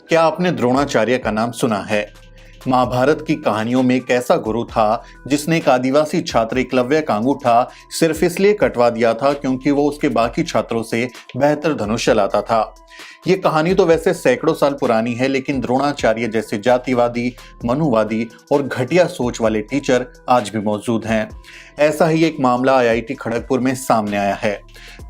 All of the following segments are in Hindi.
क्या आपने द्रोणाचार्य का नाम सुना है? महाभारत की कहानियों में एक ऐसा गुरु था जिसने एक आदिवासी छात्र एकलव्य का अंगूठा सिर्फ इसलिए कटवा दिया था क्योंकि वो उसके बाकी छात्रों से बेहतर धनुष चलाता था। ये कहानी तो वैसे सैकड़ों साल पुरानी है, लेकिन द्रोणाचार्य जैसे जातिवादी, मनुवादी और घटिया सोच वाले टीचर आज भी मौजूद हैं। ऐसा ही एक मामला आईआईटी खड़गपुर में सामने आया है।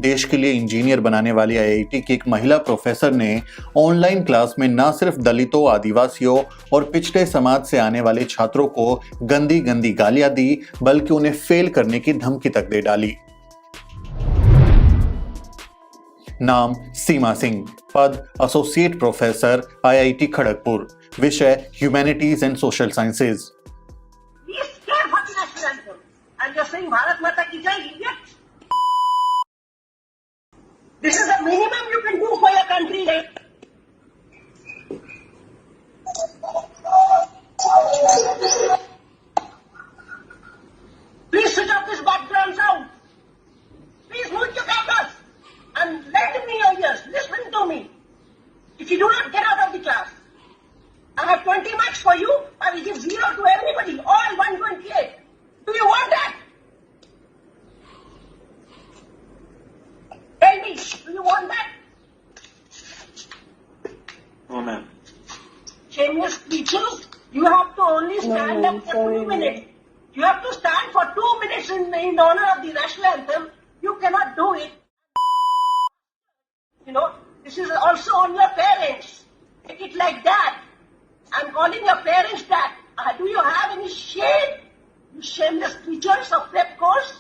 देश के लिए इंजीनियर बनाने वाली आईआईटी की एक महिला प्रोफेसर ने ऑनलाइन क्लास में न सिर्फ दलितों, आदिवासियों और पिछड़े समाज से आने वाले छात्रों को गंदी गंदी गालियां दी, बल्कि उन्हें फेल करने की धमकी तक दे डाली। नाम सीमा सिंह, पद एसोसिएट प्रोफेसर, आईआईटी खड़गपुर, विषय humanities and social sciences. Bharat माता की जय। This is the minimum you can do for your country, right? Please switch off this background sound. Please mute your cameras and lend me your ears. Listen to me. If you do not get out of the class, I have 20 marks for you. I will give 0 to everybody. All 128. Do you want that? Tell me, do you want that? No, ma'am. Shameless creatures, you have to only stand up for 2 minutes. You have to stand for 2 minutes in honor of the national anthem. You cannot do it. You know, this is also on your parents. Take it like that. I'm calling your parents that. Do you have any shame? You shameless creatures of prep course?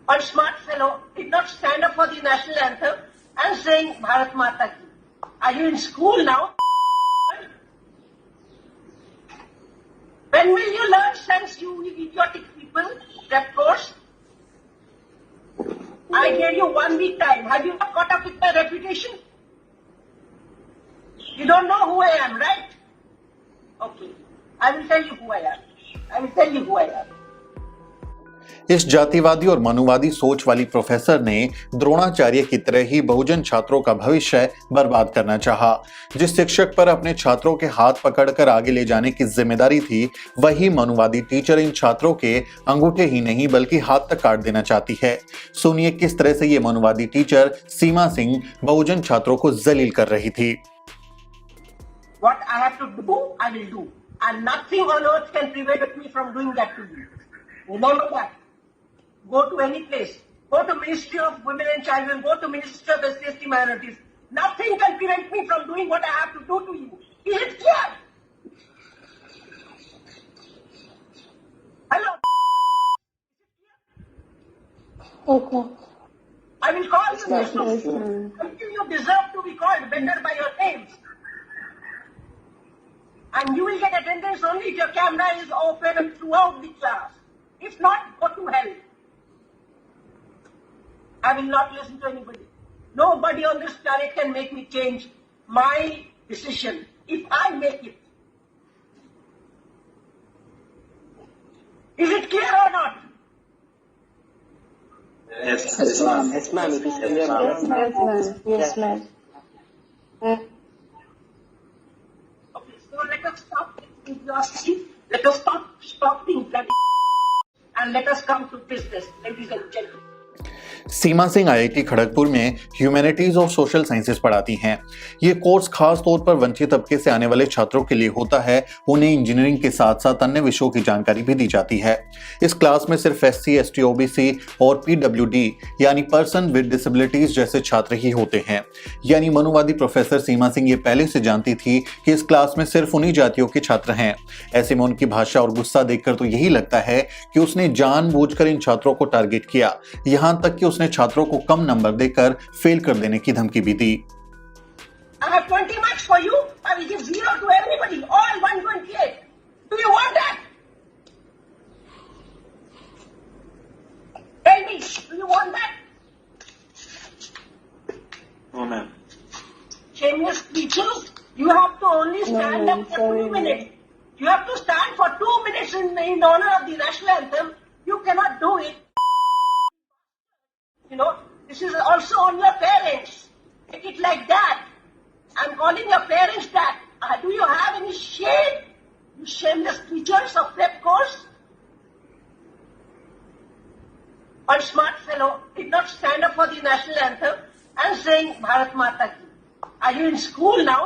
One smart fellow did not stand up for the national anthem and saying Bharat Mata Ki. Are you in school now? When will you learn sense, you idiotic people? Prep course? I gave you 1 week time. Have you not caught up with my reputation? You don't know who I am, right? Okay. I will tell you who I am. इस जातिवादी और मनुवादी सोच वाली प्रोफेसर ने द्रोणाचार्य की तरह ही बहुजन छात्रों का भविष्य बर्बाद करना चाहा। जिस शिक्षक पर अपने छात्रों के हाथ पकड़कर आगे ले जाने की जिम्मेदारी थी, वही मनुवादी टीचर इन छात्रों के अंगूठे ही नहीं बल्कि हाथ तक काट देना चाहती है। सुनिए किस तरह से ये मनुवादी टीचर सीमा सिंह बहुजन छात्रों को जलील कर रही थी। What I have to do, I will do, and nothing on earth can prevent me from doing that to you. Remember that. Go to any place. Go to Ministry of Women and Children. Go to Ministry of SC Minorities. Nothing can prevent me from doing what I have to do to you. Is it clear? Hello? Okay. I will call you names until you deserve to be called better by your names. And you will get attendance only if your camera is open throughout the class. If not, go to hell. I will not listen to anybody. Nobody on this planet can make me change my decision if I make it. Is it clear or not? Yes, ma'am. Yes, ma'am. It is clear, Yes, ma'am. ma'am. Yes, ma'am. Okay, so let us stop exhausting. Let us stop being bloody and let us come to business, ladies and gentlemen. Seema Singh IIT Kharagpur में ह्यूमैनिटीज और सोशल साइंसेज पढ़ाती हैं। ये कोर्स खास तौर पर वंचित तबके से आने वाले छात्रों के लिए होता है। उन्हें इंजीनियरिंग के साथ साथ अन्य विषयों की जानकारी भी दी जाती है। इस क्लास में सिर्फ SC, ST, OBC और PWD यानी पर्सन विद डिसेबिलिटीज जैसे छात्र ही होते हैं। यानी मनुवादी प्रोफेसर सीमा सिंह ये पहले से जानती थी कि इस क्लास में सिर्फ उन्हीं जातियों के छात्र हैं। ऐसे में उनकी भाषा और गुस्सा देखकर तो यही लगता है कि उसने जानबूझकर इन छात्रों को टारगेट किया। यहां तक कि उसने छात्रों को कम नंबर देकर फेल कर देने की धमकी भी दी। I have 20 marks for you. I will give 0 to everybody. All 128. Do you want that? Tell me, do you want that? No, ma'am. Shameless creatures, you have to only stand up for 2 minutes. You have to stand for 2 minutes in honor of the national anthem. You cannot do it. You know, this is also on your parents. Take it like that. I'm calling your parents that. Do you have any shame? You shameless teachers of prep course? One smart fellow did not stand up for the national anthem and saying Bharat Mata Ki. Are you in school now?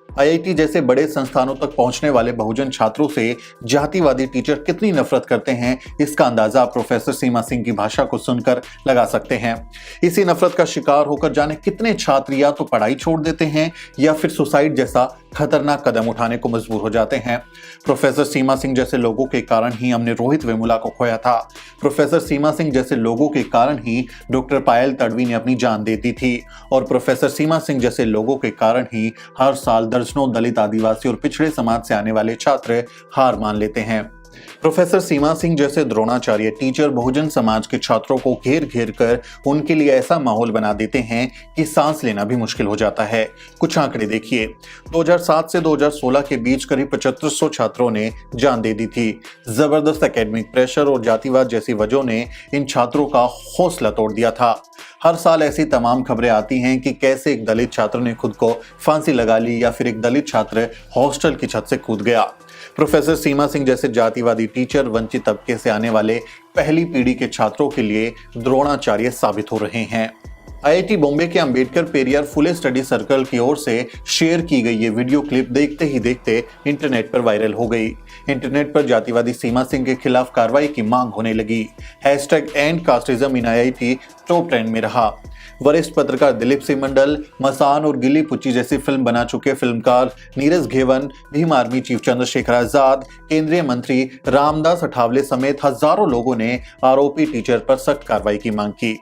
IIT जैसे बड़े संस्थानों तक पहुंचने वाले बहुजन छात्रों से जातिवादी टीचर कितनी नफरत करते हैं, इसका अंदाजा आप प्रोफेसर सीमा सिंह की भाषा को सुनकर लगा सकते हैं। इसी नफरत का शिकार होकर जाने कितने छात्र या तो पढ़ाई छोड़ देते हैं या फिर सुसाइड जैसा खतरनाक कदम उठाने को मजबूर हो जाते हैं। प्रोफेसर सीमा सिंह जैसे लोगों के कारण ही हमने रोहित वेमुला को खोया था। प्रोफेसर सीमा सिंह जैसे लोगों के कारण ही डॉक्टर पायल तडवी ने अपनी जान दे दी थी और प्रोफेसर सीमा सिंह जैसे लोगों के कारण ही हर साल दर्जनों दलित, आदिवासी और पिछड़े समाज से आने वाले छात्र हार मान लेते हैं। प्रोफेसर सीमा सिंह जैसे द्रोणाचार्य टीचर बहुजन समाज के छात्रों को घेर घेर कर उनके लिए ऐसा माहौल बना देते हैं कि सांस लेना भी मुश्किल हो जाता है। कुछ आंकड़े देखिए, 2007 से 2016 के बीच करीब 7500 छात्रों ने जान दे दी थी। जबरदस्त एकेडमिक प्रेशर और जातिवाद जैसी वजहों ने इन छात्रों का हौसला तोड़ दिया था। हर साल ऐसी तमाम खबरें आती हैं कि कैसे एक दलित छात्र ने खुद को फांसी लगा ली या फिर एक दलित छात्र हॉस्टल की छत से कूद गया। प्रोफेसर सीमा सिंह जैसे जातिवादी टीचर वंचित तबके से आने वाले पहली पीढ़ी के छात्रों के लिए द्रोणाचार्य साबित हो रहे हैं। आईआईटी बॉम्बे के अंबेडकर पेरियार फुले स्टडी सर्कल की ओर से शेयर की गई ये वीडियो क्लिप देखते ही देखते इंटरनेट पर वायरल हो गई। इंटरनेट पर जातिवादी सीमा सिंह के खिलाफ कार्रवाई की मांग होने लगी। #EndCasteism in IIT top trend में रहा। वरिष्ठ पत्रकार दिलीप सिंह मंडल, मसान और गिल्ली पुच्ची जैसी फिल्म बना चुके फिल्मकार नीरज घेवन, भीम आर्मी चीफ चंद्रशेखर आजाद, केंद्रीय मंत्री रामदास अठावले समेत हजारों लोगों ने आरोपी टीचर पर सख्त कार्रवाई की मांग की।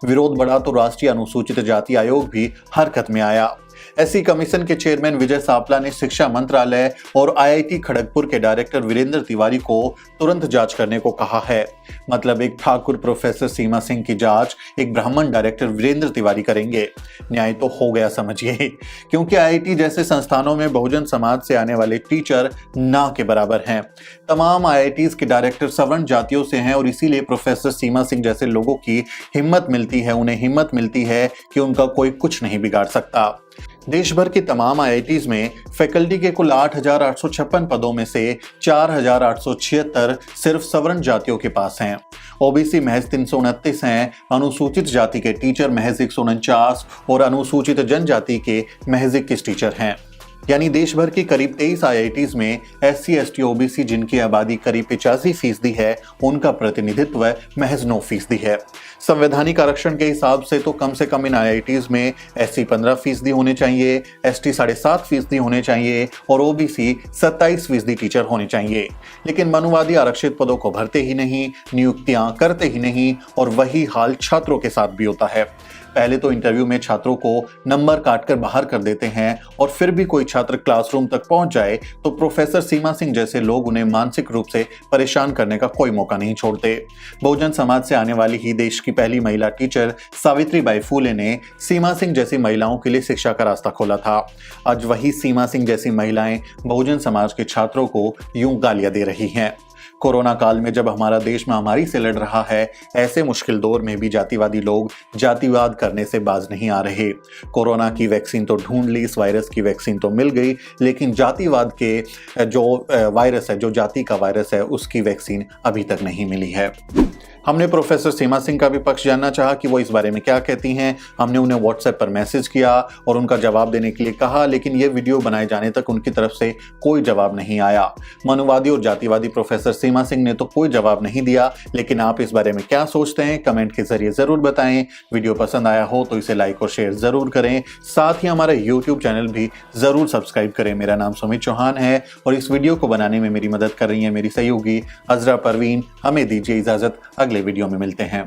विरोध बढ़ा तो राष्ट्रीय अनुसूचित जाति आयोग भी हरकत में आया। एससी कमीशन के चेयरमैन विजय सापला ने शिक्षा मंत्रालय और आईआईटी खड़गपुर के डायरेक्टर वीरेंद्र तिवारी को तुरंत जांच करने को कहा है। मतलब एक ठाकुर प्रोफेसर सीमा सिंह की जांच एक ब्राह्मण डायरेक्टर वीरेंद्र तिवारी करेंगे। न्याय तो हो गया समझिए, क्योंकि आईआईटी जैसे संस्थानों में बहुजन समाज से आने वाले टीचर ना के बराबर हैं। तमाम आईआईटीज के डायरेक्टर सवर्ण जातियों से हैं और इसीलिए प्रोफेसर सीमा सिंह जैसे लोगों की हिम्मत मिलती है, उन्हें हिम्मत मिलती है कि उनका कोई कुछ नहीं बिगाड़ सकता। देश भर की तमाम आईआईटीज में फैकल्टी के कुल 8,856 पदों में से 4,876 सिर्फ सवर्ण जातियों के पास हैं। ओबीसी महज 329 हैं, अनुसूचित जाति के टीचर महज 149 और अनुसूचित जनजाति के महज 21 टीचर हैं। यानी देश भर की करीब 23 आईआईटीज में एससी, एसटी, ओबीसी जिनकी आबादी करीब 85% है, उनका प्रतिनिधित्व महज 9% है। संवैधानिक आरक्षण के हिसाब से तो कम से कम इन आईआईटीज में एससी 15% होने चाहिए, एसटी 7.5% होने चाहिए और ओबीसी 27% टीचर होने चाहिए। लेकिन मनुवादी आरक्षित पदों को भरते ही नहीं, नियुक्तियां करते ही नहीं और वही हाल छात्रों के साथ भी होता है। पहले तो इंटरव्यू में छात्रों को नंबर काटकर बाहर कर देते हैं और फिर भी कोई छात्र क्लासरूम तक पहुंच जाए तो प्रोफेसर सीमा सिंह जैसे लोग उन्हें मानसिक रूप से परेशान करने का कोई मौका नहीं छोड़ते। बहुजन समाज से आने वाली ही देश की पहली महिला टीचर सावित्रीबाई फूले ने सीमा सिंह जैसी महिलाओं के लिए शिक्षा का रास्ता खोला था। आज वही सीमा सिंह जैसी महिलाएं बहुजन समाज के छात्रों को यूं गालियां दे रही हैं। कोरोना काल में जब हमारा देश महामारी से लड़ रहा है, ऐसे मुश्किल दौर में भी जातिवादी लोग जातिवाद करने से बाज नहीं आ रहे। कोरोना की वैक्सीन तो ढूंढ ली, इस वायरस की वैक्सीन तो मिल गई, लेकिन जातिवाद के जो वायरस है, जो जाति का वायरस है, उसकी वैक्सीन अभी तक नहीं मिली है। हमने प्रोफेसर सीमा सिंह का भी पक्ष जानना चाहा कि वो इस बारे में क्या कहती हैं। हमने उन्हें व्हाट्सएप पर मैसेज किया और उनका जवाब देने के लिए कहा, लेकिन ये वीडियो बनाए जाने तक उनकी तरफ से कोई जवाब नहीं आया। मनुवादी और जातिवादी प्रोफेसर सीमा सिंह ने तो कोई जवाब नहीं दिया, लेकिन आप इस बारे में क्या सोचते हैं कमेंट के जरिए जरूर बताएं। वीडियो पसंद आया हो तो इसे लाइक और शेयर जरूर करें। साथ ही हमारा यूट्यूब चैनल भी जरूर सब्सक्राइब करें। मेरा नाम सुमित चौहान है और इस वीडियो को बनाने में मेरी मदद कर रही है मेरी सहयोगी अजरा परवीन। हमें दीजिए इजाजत, अगले वीडियो में मिलते हैं।